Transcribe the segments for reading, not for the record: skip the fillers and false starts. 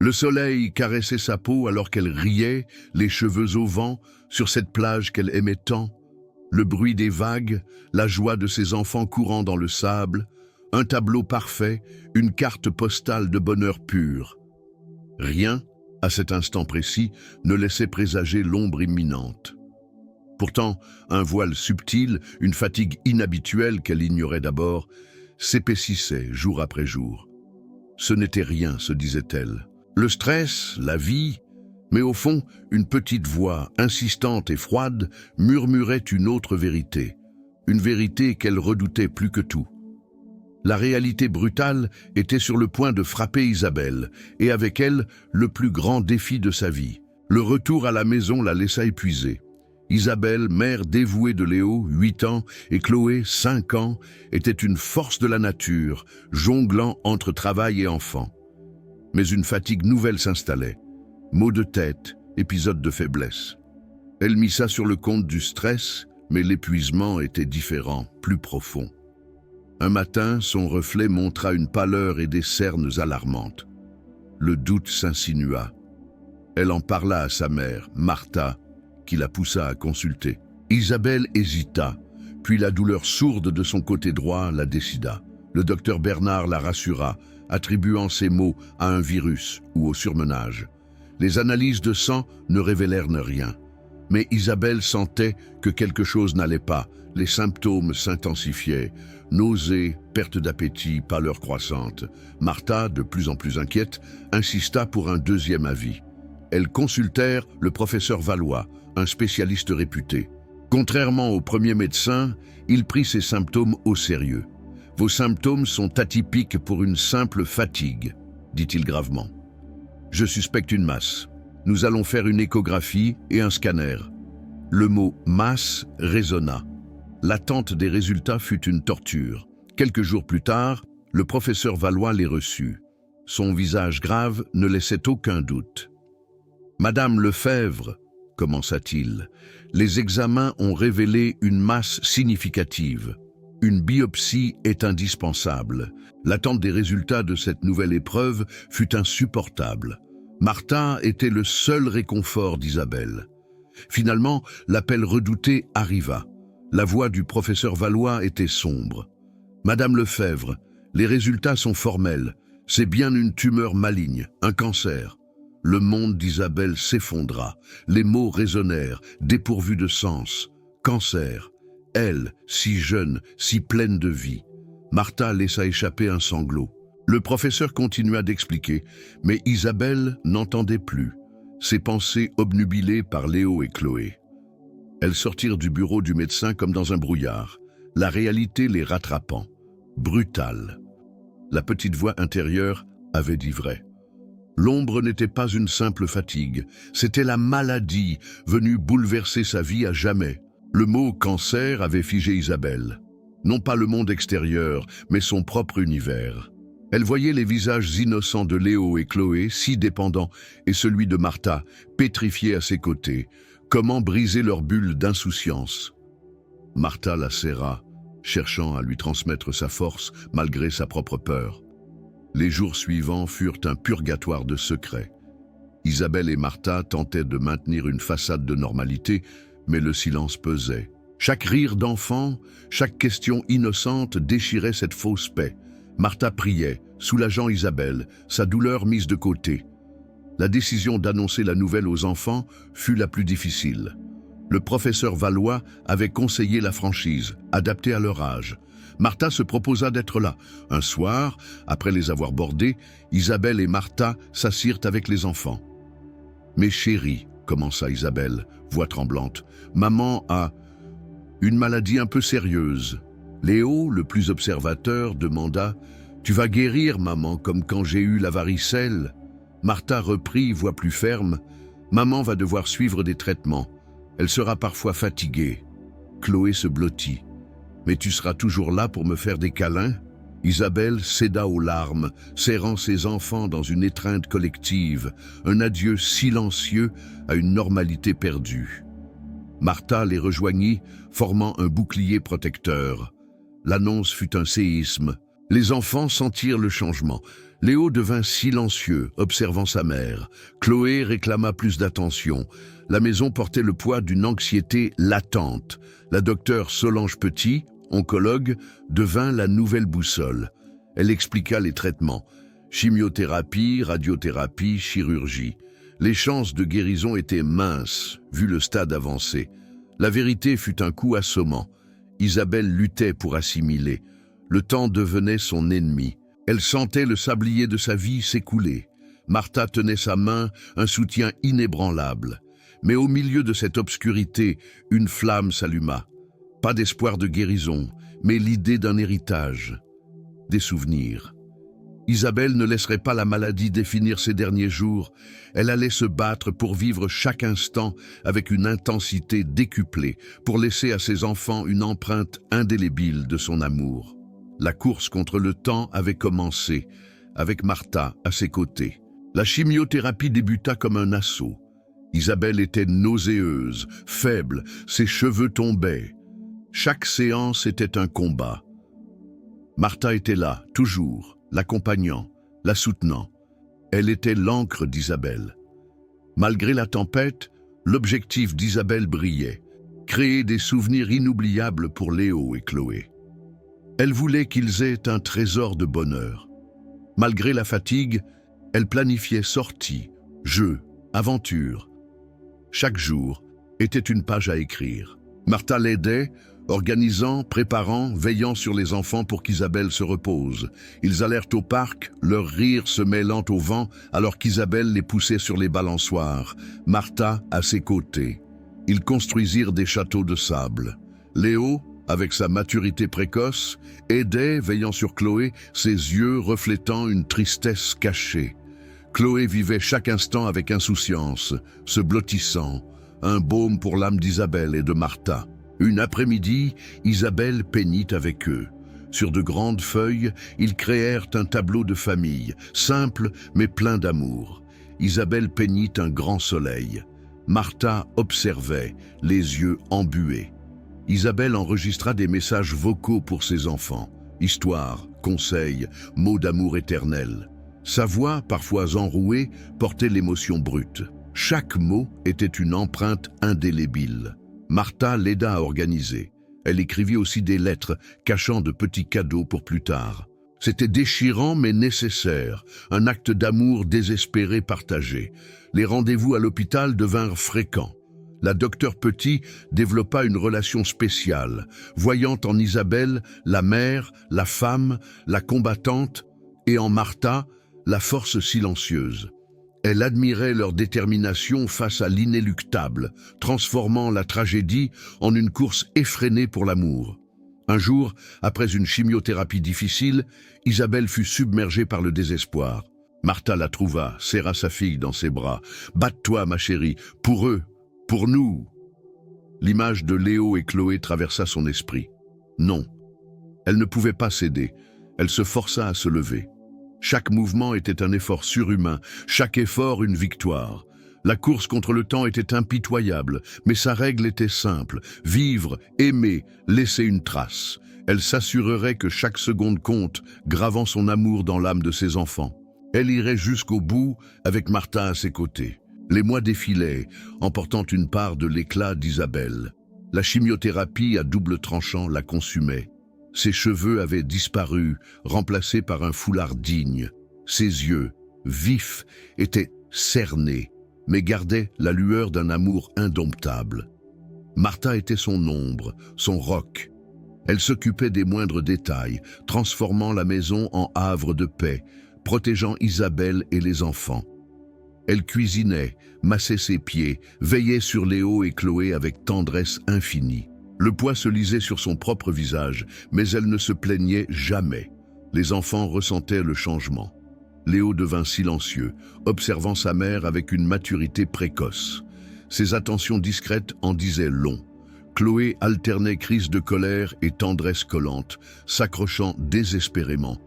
Le soleil caressait sa peau alors qu'elle riait, les cheveux au vent, sur cette plage qu'elle aimait tant. Le bruit des vagues, la joie de ses enfants courant dans le sable, un tableau parfait, une carte postale de bonheur pur. Rien, à cet instant précis, ne laissait présager l'ombre imminente. Pourtant, un voile subtil, une fatigue inhabituelle qu'elle ignorait d'abord, s'épaississait jour après jour. Ce n'était rien, se disait-elle. Le stress, la vie, mais au fond, une petite voix, insistante et froide, murmurait une autre vérité. Une vérité qu'elle redoutait plus que tout. La réalité brutale était sur le point de frapper Isabelle, et avec elle, le plus grand défi de sa vie. Le retour à la maison la laissa épuisée. Isabelle, mère dévouée de Léo, 8 ans, et Chloé, 5 ans, était une force de la nature, jonglant entre travail et enfant. Mais une fatigue nouvelle s'installait. Maux de tête, épisode de faiblesse. Elle mit ça sur le compte du stress, mais l'épuisement était différent, plus profond. Un matin, son reflet montra une pâleur et des cernes alarmantes. Le doute s'insinua. Elle en parla à sa mère, Martha, qui la poussa à consulter. Isabelle hésita, puis la douleur sourde de son côté droit la décida. Le docteur Bernard la rassura, attribuant ces maux à un virus ou au surmenage. Les analyses de sang ne révélèrent rien. Mais Isabelle sentait que quelque chose n'allait pas. Les symptômes s'intensifiaient. Nausées, perte d'appétit, pâleur croissante. Martha, de plus en plus inquiète, insista pour un deuxième avis. Elles consultèrent le professeur Valois, un spécialiste réputé. Contrairement au premier médecin, il prit ses symptômes au sérieux. « Vos symptômes sont atypiques pour une simple fatigue », dit-il gravement. « Je suspecte une masse. Nous allons faire une échographie et un scanner. » Le mot « masse » résonna. L'attente des résultats fut une torture. Quelques jours plus tard, le professeur Valois les reçut. Son visage grave ne laissait aucun doute. « Madame Lefebvre, » commença-t-il, « les examens ont révélé une masse significative. Une biopsie est indispensable. L'attente des résultats de cette nouvelle épreuve fut insupportable. Martha était le seul réconfort d'Isabelle. Finalement, l'appel redouté arriva. La voix du professeur Valois était sombre. « Madame Lefebvre, les résultats sont formels. C'est bien une tumeur maligne, un cancer. » Le monde d'Isabelle s'effondra. Les mots résonnèrent, dépourvus de sens. Cancer. Elle, si jeune, si pleine de vie. Martha laissa échapper un sanglot. Le professeur continua d'expliquer, mais Isabelle n'entendait plus, ses pensées obnubilées par Léo et Chloé. Elles sortirent du bureau du médecin comme dans un brouillard, la réalité les rattrapant. Brutale. La petite voix intérieure avait dit vrai. L'ombre n'était pas une simple fatigue, c'était la maladie venue bouleverser sa vie à jamais. Le mot « cancer » avait figé Isabelle. Non pas le monde extérieur, mais son propre univers. Elle voyait les visages innocents de Léo et Chloé, si dépendants, et celui de Martha, pétrifié à ses côtés. Comment briser leur bulle d'insouciance? Martha la serra, cherchant à lui transmettre sa force malgré sa propre peur. Les jours suivants furent un purgatoire de secrets. Isabelle et Martha tentaient de maintenir une façade de normalité, mais le silence pesait. Chaque rire d'enfant, chaque question innocente déchirait cette fausse paix. Martha priait, soulageant Isabelle, sa douleur mise de côté. La décision d'annoncer la nouvelle aux enfants fut la plus difficile. Le professeur Valois avait conseillé la franchise, adaptée à leur âge. Martha se proposa d'être là. Un soir, après les avoir bordés, Isabelle et Martha s'assirent avec les enfants. « Mes chéris, » commença Isabelle, voix tremblante, « maman a une maladie un peu sérieuse. » Léo, le plus observateur, demanda « Tu vas guérir, maman, comme quand j'ai eu la varicelle ?» Martha reprit, voix plus ferme « Maman va devoir suivre des traitements. Elle sera parfois fatiguée. » Chloé se blottit. « Mais tu seras toujours là pour me faire des câlins ?» Isabelle céda aux larmes, serrant ses enfants dans une étreinte collective, un adieu silencieux à une normalité perdue. Martha les rejoignit, formant un bouclier protecteur. L'annonce fut un séisme. Les enfants sentirent le changement. Léo devint silencieux, observant sa mère. Chloé réclama plus d'attention. La maison portait le poids d'une anxiété latente. La docteure Solange Petit, oncologue, devint la nouvelle boussole. Elle expliqua les traitements. Chimiothérapie, radiothérapie, chirurgie. Les chances de guérison étaient minces, vu le stade avancé. La vérité fut un coup assommant. Isabelle luttait pour assimiler. Le temps devenait son ennemi. Elle sentait le sablier de sa vie s'écouler. Martha tenait sa main, un soutien inébranlable. Mais au milieu de cette obscurité, une flamme s'alluma. Pas d'espoir de guérison, mais l'idée d'un héritage. Des souvenirs. Isabelle ne laisserait pas la maladie définir ses derniers jours. Elle allait se battre pour vivre chaque instant avec une intensité décuplée, pour laisser à ses enfants une empreinte indélébile de son amour. La course contre le temps avait commencé, avec Martha à ses côtés. La chimiothérapie débuta comme un assaut. Isabelle était nauséeuse, faible, ses cheveux tombaient. Chaque séance était un combat. Martha était là, toujours, l'accompagnant, la soutenant. Elle était l'encre d'Isabelle. Malgré la tempête, l'objectif d'Isabelle brillait, créer des souvenirs inoubliables pour Léo et Chloé. Elle voulait qu'ils aient un trésor de bonheur. Malgré la fatigue, elle planifiait sorties, jeux, aventures. Chaque jour était une page à écrire. Martha l'aidait, organisant, préparant, veillant sur les enfants pour qu'Isabelle se repose. Ils allèrent au parc, leur rire se mêlant au vent alors qu'Isabelle les poussait sur les balançoires, Martha à ses côtés. Ils construisirent des châteaux de sable. Léo, avec sa maturité précoce, aidait, veillant sur Chloé, ses yeux reflétant une tristesse cachée. Chloé vivait chaque instant avec insouciance, se blottissant, un baume pour l'âme d'Isabelle et de Martha. Une après-midi, Isabelle peignit avec eux. Sur de grandes feuilles, ils créèrent un tableau de famille, simple mais plein d'amour. Isabelle peignit un grand soleil. Martha observait, les yeux embués. Isabelle enregistra des messages vocaux pour ses enfants. Histoires, conseils, mots d'amour éternel. Sa voix, parfois enrouée, portait l'émotion brute. Chaque mot était une empreinte indélébile. Martha l'aida à organiser. Elle écrivit aussi des lettres, cachant de petits cadeaux pour plus tard. C'était déchirant mais nécessaire, un acte d'amour désespéré partagé. Les rendez-vous à l'hôpital devinrent fréquents. La docteure Petit développa une relation spéciale, voyant en Isabelle la mère, la femme, la combattante, et en Martha, la force silencieuse. Elle admirait leur détermination face à l'inéluctable, transformant la tragédie en une course effrénée pour l'amour. Un jour, après une chimiothérapie difficile, Isabelle fut submergée par le désespoir. Martha la trouva, serra sa fille dans ses bras. « Batte-toi, ma chérie, pour eux, pour nous !» L'image de Léo et Chloé traversa son esprit. Non, elle ne pouvait pas céder. Elle se força à se lever. Chaque mouvement était un effort surhumain, chaque effort une victoire. La course contre le temps était impitoyable, mais sa règle était simple. Vivre, aimer, laisser une trace. Elle s'assurerait que chaque seconde compte, gravant son amour dans l'âme de ses enfants. Elle irait jusqu'au bout avec Martha à ses côtés. Les mois défilaient, emportant une part de l'éclat d'Isabelle. La chimiothérapie à double tranchant la consumait. Ses cheveux avaient disparu, remplacés par un foulard digne. Ses yeux, vifs, étaient cernés, mais gardaient la lueur d'un amour indomptable. Martha était son ombre, son roc. Elle s'occupait des moindres détails, transformant la maison en havre de paix, protégeant Isabelle et les enfants. Elle cuisinait, massait ses pieds, veillait sur Léo et Chloé avec tendresse infinie. Le poids se lisait sur son propre visage, mais elle ne se plaignait jamais. Les enfants ressentaient le changement. Léo devint silencieux, observant sa mère avec une maturité précoce. Ses attentions discrètes en disaient long. Chloé alternait crise de colère et tendresse collante, s'accrochant désespérément.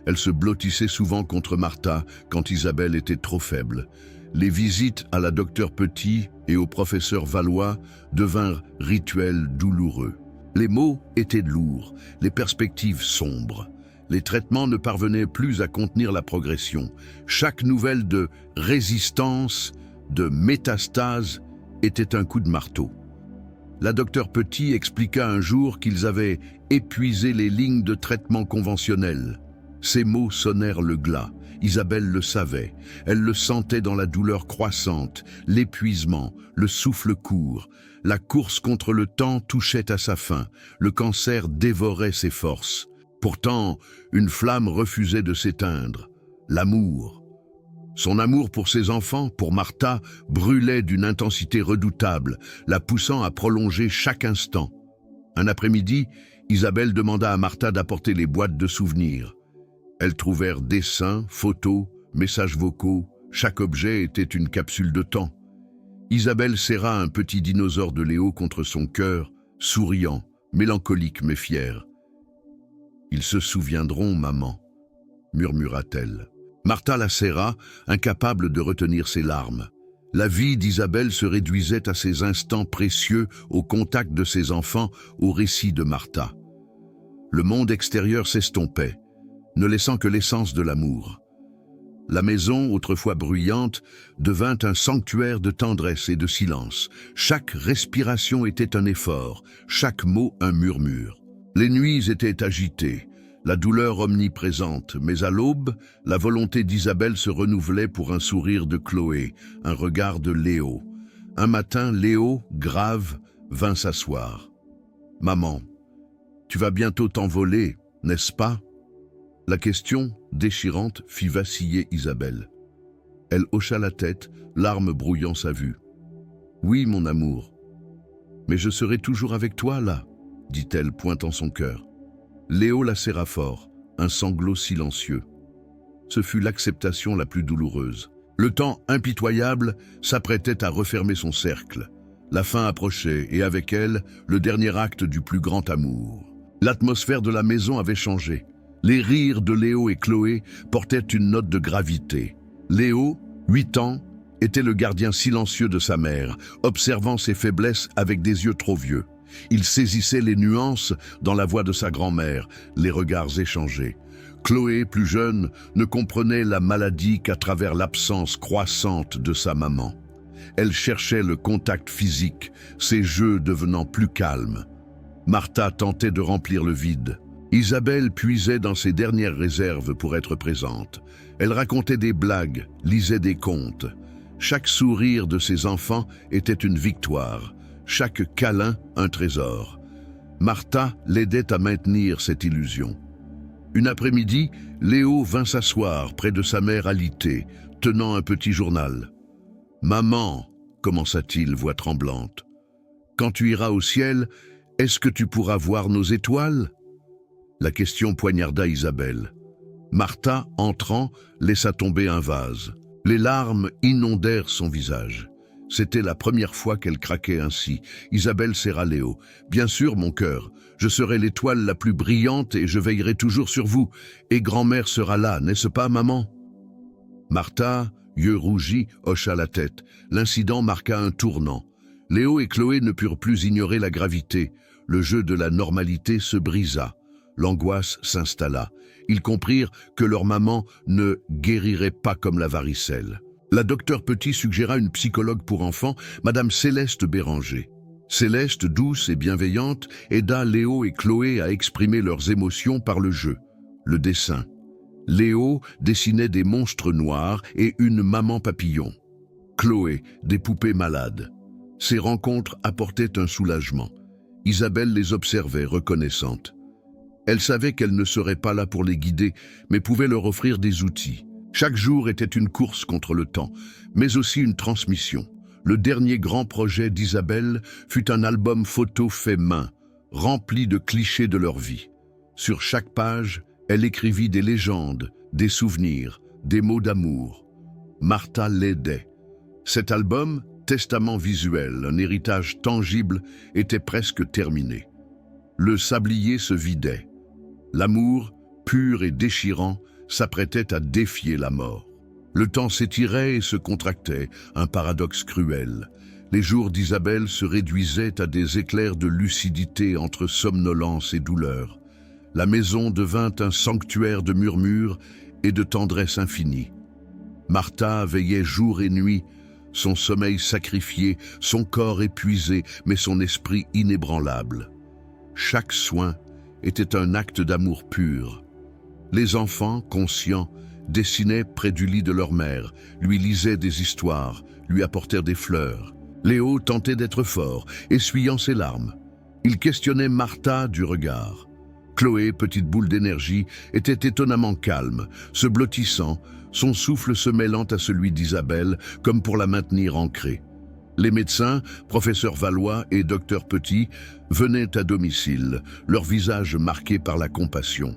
Elle se blottissait souvent contre Martha quand Isabelle était trop faible. Les visites à la docteure Petit et au professeur Valois devinrent rituels douloureux. Les mots étaient lourds, les perspectives sombres. Les traitements ne parvenaient plus à contenir la progression. Chaque nouvelle de résistance, de métastase, était un coup de marteau. La docteure Petit expliqua un jour qu'ils avaient épuisé les lignes de traitement conventionnelles. Ces mots sonnèrent le glas. Isabelle le savait. Elle le sentait dans la douleur croissante, l'épuisement, le souffle court. La course contre le temps touchait à sa fin. Le cancer dévorait ses forces. Pourtant, une flamme refusait de s'éteindre. L'amour. Son amour pour ses enfants, pour Martha, brûlait d'une intensité redoutable, la poussant à prolonger chaque instant. Un après-midi, Isabelle demanda à Martha d'apporter les boîtes de souvenirs. Elles trouvèrent dessins, photos, messages vocaux. Chaque objet était une capsule de temps. Isabelle serra un petit dinosaure de Léo contre son cœur, souriant, mélancolique mais fier. « Ils se souviendront, maman, » murmura-t-elle. Martha la serra, incapable de retenir ses larmes. La vie d'Isabelle se réduisait à ces instants précieux au contact de ses enfants, au récit de Martha. Le monde extérieur s'estompait, ne laissant que l'essence de l'amour. La maison, autrefois bruyante, devint un sanctuaire de tendresse et de silence. Chaque respiration était un effort, chaque mot un murmure. Les nuits étaient agitées, la douleur omniprésente, mais à l'aube, la volonté d'Isabelle se renouvelait pour un sourire de Chloé, un regard de Léo. Un matin, Léo, grave, vint s'asseoir. « Maman, tu vas bientôt t'envoler, n'est-ce pas ?» La question, déchirante, fit vaciller Isabelle. Elle hocha la tête, larmes brouillant sa vue. « Oui, mon amour. Mais je serai toujours avec toi, là, » dit-elle, pointant son cœur. Léo la serra fort, un sanglot silencieux. Ce fut l'acceptation la plus douloureuse. Le temps impitoyable s'apprêtait à refermer son cercle. La fin approchait, et avec elle, le dernier acte du plus grand amour. L'atmosphère de la maison avait changé. Les rires de Léo et Chloé portaient une note de gravité. Léo, 8 ans, était le gardien silencieux de sa mère, observant ses faiblesses avec des yeux trop vieux. Il saisissait les nuances dans la voix de sa grand-mère, les regards échangés. Chloé, plus jeune, ne comprenait la maladie qu'à travers l'absence croissante de sa maman. Elle cherchait le contact physique, ses jeux devenant plus calmes. Martha tentait de remplir le vide. Isabelle puisait dans ses dernières réserves pour être présente. Elle racontait des blagues, lisait des contes. Chaque sourire de ses enfants était une victoire, chaque câlin un trésor. Martha l'aidait à maintenir cette illusion. Une après-midi, Léo vint s'asseoir près de sa mère alitée, tenant un petit journal. « Maman, » commença-t-il, voix tremblante, « quand tu iras au ciel, est-ce que tu pourras voir nos étoiles ?» La question poignarda Isabelle. Martha, entrant, laissa tomber un vase. Les larmes inondèrent son visage. C'était la première fois qu'elle craquait ainsi. Isabelle serra Léo. « Bien sûr, mon cœur, je serai l'étoile la plus brillante et je veillerai toujours sur vous. Et grand-mère sera là, n'est-ce pas, maman ?» Martha, yeux rougis, hocha la tête. L'incident marqua un tournant. Léo et Chloé ne purent plus ignorer la gravité. Le jeu de la normalité se brisa. L'angoisse s'installa. Ils comprirent que leur maman ne guérirait pas comme la varicelle. La docteure Petit suggéra une psychologue pour enfants, Madame Céleste Béranger. Céleste, douce et bienveillante, aida Léo et Chloé à exprimer leurs émotions par le jeu, le dessin. Léo dessinait des monstres noirs et une maman papillon. Chloé, des poupées malades. Ces rencontres apportaient un soulagement. Isabelle les observait, reconnaissante. Elle savait qu'elle ne serait pas là pour les guider, mais pouvait leur offrir des outils. Chaque jour était une course contre le temps, mais aussi une transmission. Le dernier grand projet d'Isabelle fut un album photo fait main, rempli de clichés de leur vie. Sur chaque page, elle écrivit des légendes, des souvenirs, des mots d'amour. Martha l'aidait. Cet album, testament visuel, un héritage tangible, était presque terminé. Le sablier se vidait. L'amour, pur et déchirant, s'apprêtait à défier la mort. Le temps s'étirait et se contractait, un paradoxe cruel. Les jours d'Isabelle se réduisaient à des éclairs de lucidité entre somnolence et douleur. La maison devint un sanctuaire de murmures et de tendresse infinie. Martha veillait jour et nuit, son sommeil sacrifié, son corps épuisé, mais son esprit inébranlable. Chaque soin était un acte d'amour pur. Les enfants, conscients, dessinaient près du lit de leur mère, lui lisaient des histoires, lui apportèrent des fleurs. Léo tentait d'être fort, essuyant ses larmes. Il questionnait Martha du regard. Chloé, petite boule d'énergie, était étonnamment calme, se blottissant, son souffle se mêlant à celui d'Isabelle, comme pour la maintenir ancrée. Les médecins, professeur Valois et docteur Petit, venaient à domicile, leur visage marqué par la compassion.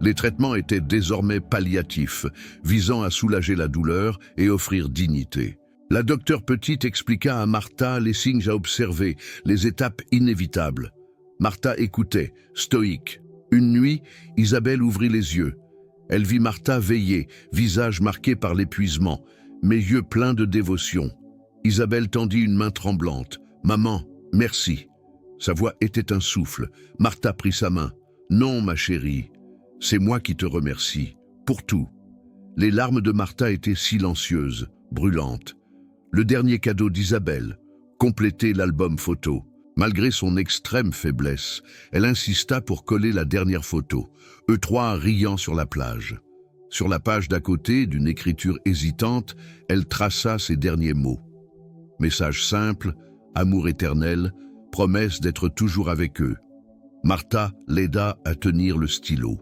Les traitements étaient désormais palliatifs, visant à soulager la douleur et offrir dignité. La docteure Petit expliqua à Martha les signes à observer, les étapes inévitables. Martha écoutait, stoïque. Une nuit, Isabelle ouvrit les yeux. Elle vit Martha veiller, visage marqué par l'épuisement, mais yeux pleins de dévotion. Isabelle tendit une main tremblante. « Maman, merci. » Sa voix était un souffle. Martha prit sa main. « Non, ma chérie, c'est moi qui te remercie, pour tout. » Les larmes de Martha étaient silencieuses, brûlantes. Le dernier cadeau d'Isabelle, compléter l'album photo. Malgré son extrême faiblesse, elle insista pour coller la dernière photo, eux trois riant sur la plage. Sur la page d'à côté, d'une écriture hésitante, elle traça ces derniers mots. Message simple, amour éternel, promesse d'être toujours avec eux. Martha l'aida à tenir le stylo.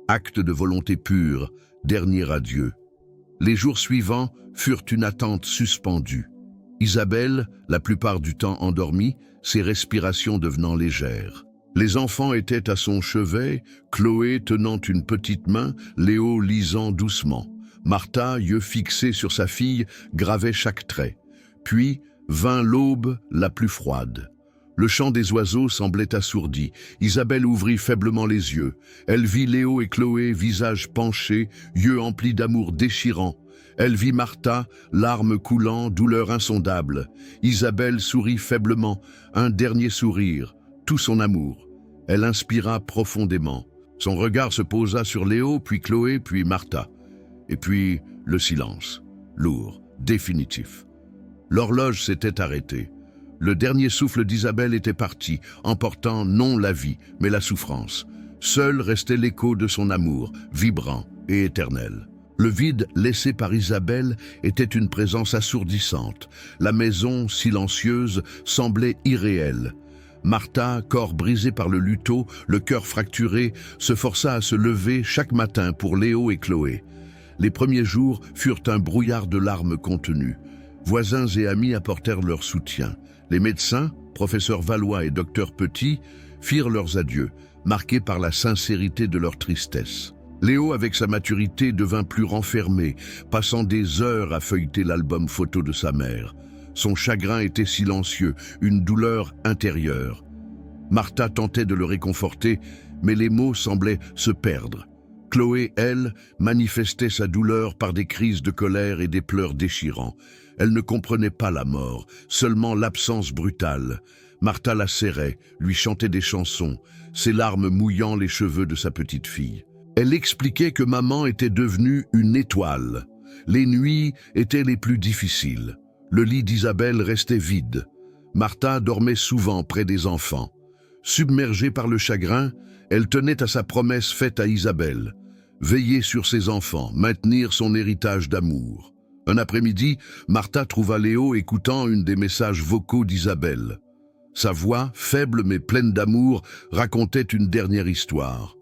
Acte de volonté pure, dernier adieu. Les jours suivants furent une attente suspendue. Isabelle, la plupart du temps endormie, ses respirations devenant légères. Les enfants étaient à son chevet, Chloé tenant une petite main, Léo lisant doucement. Martha, yeux fixés sur sa fille, gravait chaque trait. Puis vint l'aube la plus froide. Le chant des oiseaux semblait assourdi. Isabelle ouvrit faiblement les yeux. Elle vit Léo et Chloé, visage penché, yeux emplis d'amour déchirant. Elle vit Martha, larmes coulant, douleur insondable. Isabelle sourit faiblement, un dernier sourire, tout son amour. Elle inspira profondément. Son regard se posa sur Léo, puis Chloé, puis Martha. Et puis le silence, lourd, définitif. L'horloge s'était arrêtée. Le dernier souffle d'Isabelle était parti, emportant non la vie, mais la souffrance. Seul restait l'écho de son amour, vibrant et éternel. Le vide laissé par Isabelle était une présence assourdissante. La maison, silencieuse, semblait irréelle. Martha, corps brisé par le luto, le cœur fracturé, se força à se lever chaque matin pour Léo et Chloé. Les premiers jours furent un brouillard de larmes contenues. Voisins et amis apportèrent leur soutien. Les médecins, professeur Valois et docteur Petit, firent leurs adieux, marqués par la sincérité de leur tristesse. Léo, avec sa maturité, devint plus renfermé, passant des heures à feuilleter l'album photo de sa mère. Son chagrin était silencieux, une douleur intérieure. Martha tentait de le réconforter, mais les mots semblaient se perdre. Chloé, elle, manifestait sa douleur par des crises de colère et des pleurs déchirants. Elle ne comprenait pas la mort, seulement l'absence brutale. Martha la serrait, lui chantait des chansons, ses larmes mouillant les cheveux de sa petite fille. Elle expliquait que maman était devenue une étoile. Les nuits étaient les plus difficiles. Le lit d'Isabelle restait vide. Martha dormait souvent près des enfants. Submergée par le chagrin, elle tenait à sa promesse faite à Isabelle. Veiller sur ses enfants, maintenir son héritage d'amour. Un après-midi, Martha trouva Léo écoutant une des messages vocaux d'Isabelle. Sa voix, faible mais pleine d'amour, racontait une dernière histoire.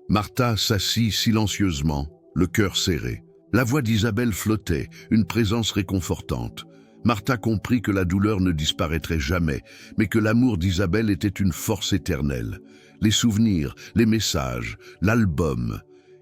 Martha s'assit silencieusement, le cœur serré. La voix d'Isabelle flottait, une présence réconfortante. Martha comprit que la douleur ne disparaîtrait jamais, mais que l'amour d'Isabelle était une force éternelle. Les souvenirs, les messages, l'album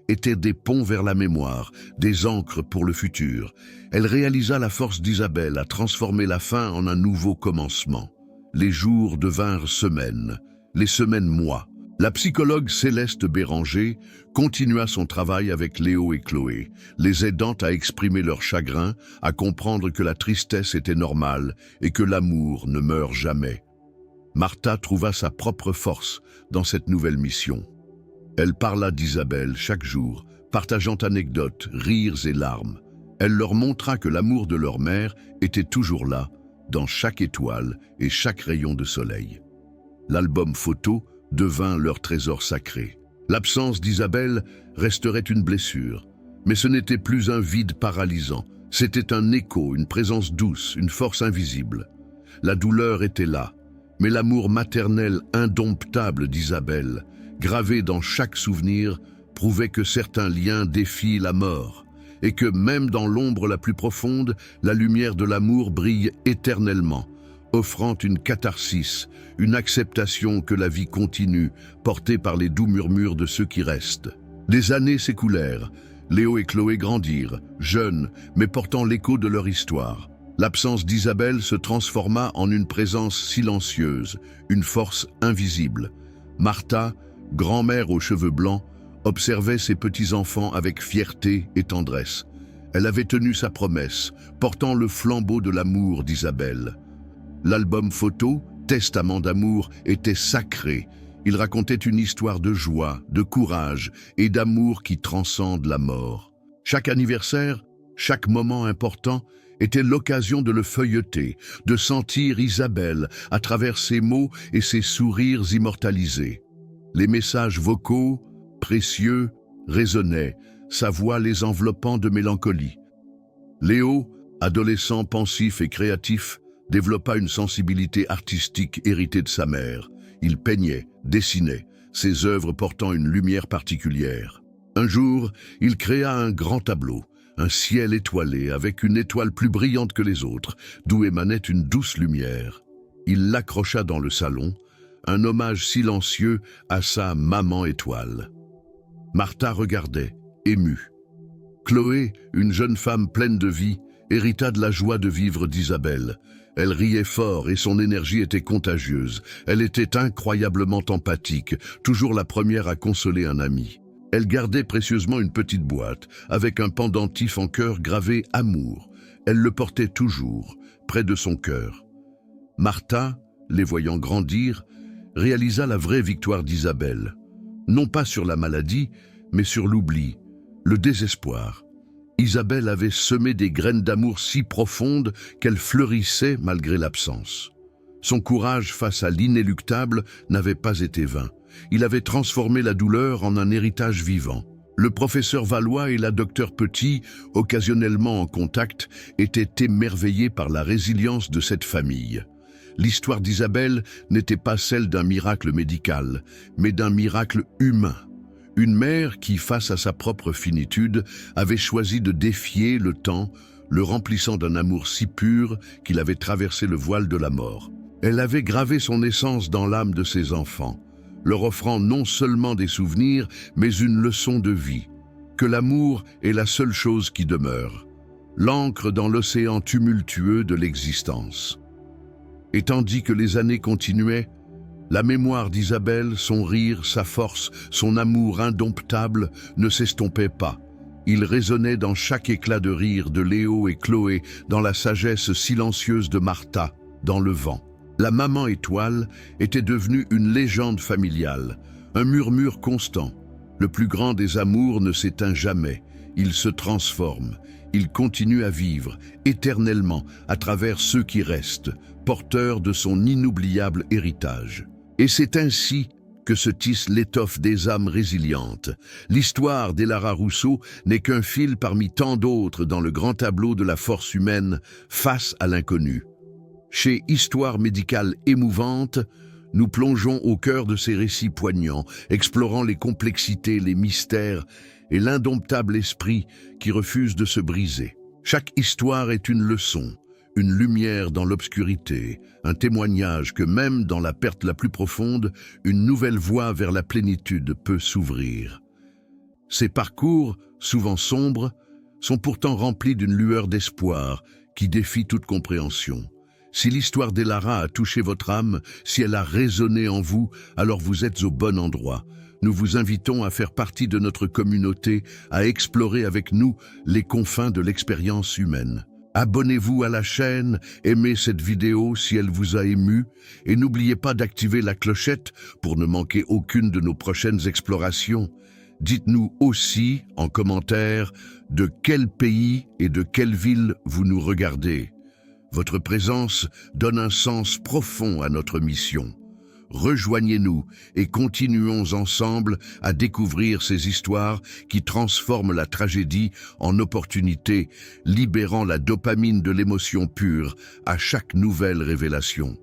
étaient des ponts vers la mémoire, des ancres pour le futur. Elle réalisa la force d'Isabelle à transformer la fin en un nouveau commencement. Les jours devinrent semaines, les semaines mois. La psychologue Céleste Béranger continua son travail avec Léo et Chloé, les aidant à exprimer leur chagrin, à comprendre que la tristesse était normale et que l'amour ne meurt jamais. Martha trouva sa propre force dans cette nouvelle mission. Elle parla d'Isabelle chaque jour, partageant anecdotes, rires et larmes. Elle leur montra que l'amour de leur mère était toujours là, dans chaque étoile et chaque rayon de soleil. L'album photo devint leur trésor sacré. L'absence d'Isabelle resterait une blessure, mais ce n'était plus un vide paralysant. C'était un écho, une présence douce, une force invisible. La douleur était là, mais l'amour maternel indomptable d'Isabelle, gravé dans chaque souvenir, prouvait que certains liens défient la mort, et que même dans l'ombre la plus profonde, la lumière de l'amour brille éternellement, offrant une catharsis, une acceptation que la vie continue, portée par les doux murmures de ceux qui restent. Des années s'écoulèrent. Léo et Chloé grandirent, jeunes, mais portant l'écho de leur histoire. L'absence d'Isabelle se transforma en une présence silencieuse, une force invisible. Martha, grand-mère aux cheveux blancs, observait ses petits-enfants avec fierté et tendresse. Elle avait tenu sa promesse, portant le flambeau de l'amour d'Isabelle. L'album photo, testament d'amour, était sacré. Il racontait une histoire de joie, de courage et d'amour qui transcende la mort. Chaque anniversaire, chaque moment important était l'occasion de le feuilleter, de sentir Isabelle à travers ses mots et ses sourires immortalisés. Les messages vocaux, précieux, résonnaient, sa voix les enveloppant de mélancolie. Léo, adolescent pensif et créatif, développa une sensibilité artistique héritée de sa mère. Il peignait, dessinait, ses œuvres portant une lumière particulière. Un jour, il créa un grand tableau, un ciel étoilé avec une étoile plus brillante que les autres, d'où émanait une douce lumière. Il l'accrocha dans le salon, un hommage silencieux à sa maman étoile. Martha regardait, émue. Chloé, une jeune femme pleine de vie, hérita de la joie de vivre d'Isabelle. Elle riait fort et son énergie était contagieuse. Elle était incroyablement empathique, toujours la première à consoler un ami. Elle gardait précieusement une petite boîte, avec un pendentif en cœur gravé « Amour ». Elle le portait toujours, près de son cœur. Martha, les voyant grandir, réalisa la vraie victoire d'Isabelle. Non pas sur la maladie, mais sur l'oubli, le désespoir. Isabelle avait semé des graines d'amour si profondes qu'elles fleurissaient malgré l'absence. Son courage face à l'inéluctable n'avait pas été vain. Il avait transformé la douleur en un héritage vivant. Le professeur Valois et la docteur Petit, occasionnellement en contact, étaient émerveillés par la résilience de cette famille. L'histoire d'Isabelle n'était pas celle d'un miracle médical, mais d'un miracle humain. Une mère qui, face à sa propre finitude, avait choisi de défier le temps, le remplissant d'un amour si pur qu'il avait traversé le voile de la mort. Elle avait gravé son essence dans l'âme de ses enfants, leur offrant non seulement des souvenirs, mais une leçon de vie, que l'amour est la seule chose qui demeure, l'ancre dans l'océan tumultueux de l'existence. Et tandis que les années continuaient, la mémoire d'Isabelle, son rire, sa force, son amour indomptable ne s'estompaient pas. Il résonnait dans chaque éclat de rire de Léo et Chloé, dans la sagesse silencieuse de Martha, dans le vent. La maman étoile était devenue une légende familiale, un murmure constant. Le plus grand des amours ne s'éteint jamais, il se transforme, il continue à vivre éternellement à travers ceux qui restent, porteurs de son inoubliable héritage. Et c'est ainsi que se tisse l'étoffe des âmes résilientes. L'histoire d'Elara Rousseau n'est qu'un fil parmi tant d'autres dans le grand tableau de la force humaine face à l'inconnu. Chez Histoire médicale émouvante, nous plongeons au cœur de ces récits poignants, explorant les complexités, les mystères et l'indomptable esprit qui refuse de se briser. Chaque histoire est une leçon, une lumière dans l'obscurité, un témoignage que même dans la perte la plus profonde, une nouvelle voie vers la plénitude peut s'ouvrir. Ces parcours, souvent sombres, sont pourtant remplis d'une lueur d'espoir qui défie toute compréhension. Si l'histoire d'Elara a touché votre âme, si elle a résonné en vous, alors vous êtes au bon endroit. Nous vous invitons à faire partie de notre communauté, à explorer avec nous les confins de l'expérience humaine. Abonnez-vous à la chaîne, aimez cette vidéo si elle vous a ému et n'oubliez pas d'activer la clochette pour ne manquer aucune de nos prochaines explorations. Dites-nous aussi en commentaire de quel pays et de quelle ville vous nous regardez. Votre présence donne un sens profond à notre mission. Rejoignez-nous et continuons ensemble à découvrir ces histoires qui transforment la tragédie en opportunité, libérant la dopamine de l'émotion pure à chaque nouvelle révélation.